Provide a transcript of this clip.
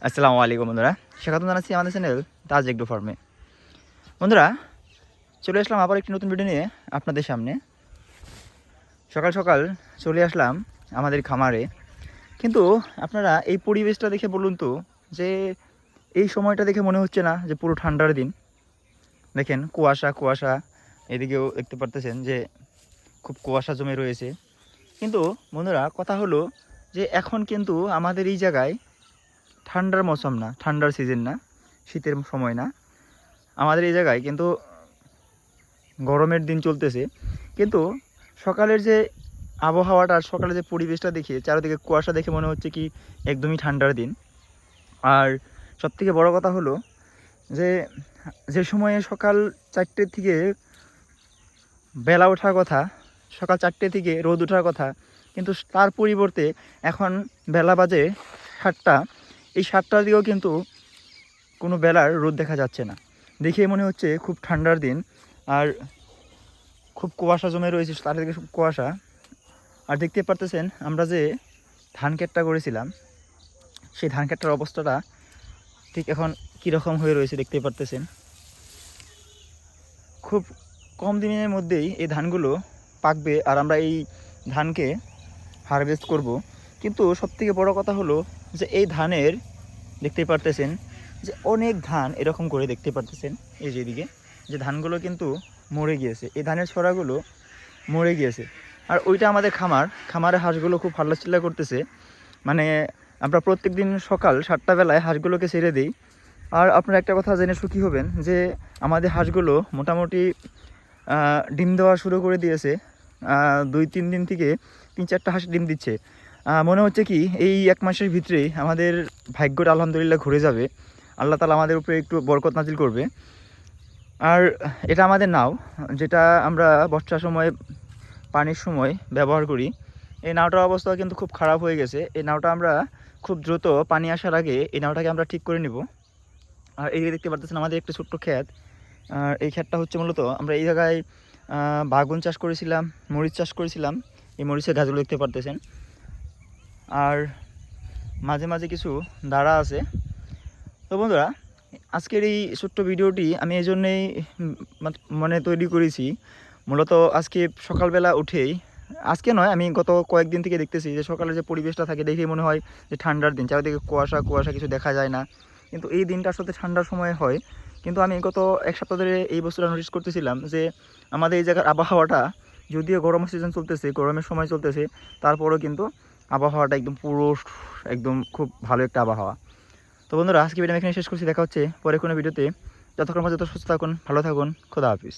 আসসালামু আলাইকুম বন্ধুরা, স্বাগত জানাচ্ছি আমাদের চ্যানেল তাজ এগ্রো ফার্মে। বন্ধুরা, চলে আসলাম আবার একটি নতুন ভিডিও নিয়ে আপনাদের সামনে। সকাল সকাল চলে আসলাম আমাদের খামারে, কিন্তু আপনারা এই পরিবেশটা দেখে বলুন তো যে এই সময়টা দেখে মনে হচ্ছে না যে পুরো ঠান্ডার দিন? দেখেন কুয়াশা কুয়াশা, এদিকেও দেখতে পারতেছেন যে খুব কুয়াশা জমে রয়েছে। কিন্তু বন্ধুরা, কথা হলো যে এখন কিন্তু আমাদের এই জায়গায় ঠান্ডার মৌসুম না, ঠান্ডার সিজন না, শীতের সময় না। আমাদের এই জায়গায় কিন্তু গরমের দিন চলতেছে। কিন্তু সকালের যে আবহাওয়াটা, সকালে যে পরিবেশটা দেখে, চারিদিকে কুয়াশা দেখে মনে হচ্ছে কি একদমই ঠান্ডার দিন। আর সবথেকে বড় কথা হলো যে যে সময়ে সকাল 4টে থেকে বেলা ওঠার কথা, সকাল 4টে থেকে রোদ ওঠার কথা, কিন্তু তার পরিবর্তে এখন বেলা বাজে 7টা। এই 7টার দিকেও কিন্তু কোনো বেলার রোদ দেখা যাচ্ছে না। দেখে মনে হচ্ছে খুব ঠান্ডার দিন। আর খুব কুয়াশা জমে রয়েছে, চারিদিকে খুব কুয়াশা। আর দেখতে পারতেছেন আমরা যে ধান ক্ষেতটা করেছিলাম, সেই ধান ক্ষেতটার অবস্থাটা ঠিক এখন কীরকম হয়ে রয়েছে দেখতে পারতেছেন। খুব কম দিনের মধ্যেই এই ধানগুলো পাকবে আর আমরা এই ধানকে হারভেস্ট করব। কিন্তু সবথেকে বড় কথা হলো যে এই ধানের দেখতে পারতেছেন যে অনেক ধান এরকম করে দেখতে পারতেছেন, এই যেদিকে যে ধানগুলো কিন্তু মরে গিয়েছে, এই ধানের ছড়াগুলো মরে গিয়েছে। আর ওইটা আমাদের খামারে হাঁসগুলো খুব হাল্লাচিল্লা করতেছে। মানে আমরা প্রত্যেক দিন সকাল 7টা বেলায় হাঁসগুলোকে ছেড়ে দিই। আর আপনারা একটা কথা জেনে সুখী হবেন যে আমাদের হাঁসগুলো মোটামুটি ডিম দেওয়া শুরু করে দিয়েছে। 2-3 দিন থেকে 3-4টা হাঁস ডিম দিচ্ছে। মনে হচ্ছে কি এই 1 মাসের ভিতরেই আমাদের ভাগ্যটা আলহামদুলিল্লাহ ঘুরে যাবে, আল্লাহ তাআলা আমাদের উপরে একটু বরকত নাজিল করবে। আর এটা আমাদের নাও, যেটা আমরা বর্ষার সময় পানির সময় ব্যবহার করি। এই নাওটার অবস্থা কিন্তু খুব খারাপ হয়ে গেছে। এই নাওটা আমরা খুব দ্রুত পানি আসার আগে এই নাওটাকে আমরা ঠিক করে নিব। আর এই দেখতে পারতেছেন আমাদের একটা ছোট্ট ক্ষেত। আর এই ক্ষেতটা হচ্ছে মূলত আমরা এই জায়গায় বাগুন চাষ করেছিলাম, মরিচ চাষ করেছিলাম। এই মরিচের গাছগুলো দেখতে পারতেছেন। আর মাঝে মাঝে কিছু দাঁড়া আছে। তো বন্ধুরা, আজকের এই ছোট্ট ভিডিওটি আমি এই জন্যেই মানে তৈরি করেছি। মূলত আজকে সকালবেলা উঠেই, আজকে নয়, আমি গত কয়েকদিন থেকে দেখতেছি যে সকালে যে পরিবেশটা থাকে দেখেই মনে হয় যে ঠান্ডার দিন, চারিদিকে কুয়াশা কুয়াশা, কিছু দেখা যায় না। কিন্তু এই দিনটা আসলে ঠান্ডার সময় হয়। কিন্তু আমি গত 1 সপ্তাহ ধরে এই বস্তুটা নোটিস করতেছিলাম যে আমাদের এই জায়গার আবহাওয়াটা, যদিও গরমের সিজন চলতেছে, গরমের সময় চলতেছে, তারপরেও কিন্তু আবহাওয়াটা একদম পুরো একদম খুব ভালো একটা আবহাওয়া। তো বন্ধুরা, আজকে ভিডিও এখানে শেষ করছি। দেখা হচ্ছে পরে কোনো ভিডিওতে। যতক্ষণ পর্যন্ত সুস্থ থাকুন, ভালো থাকুন, খোদা হাফিজ।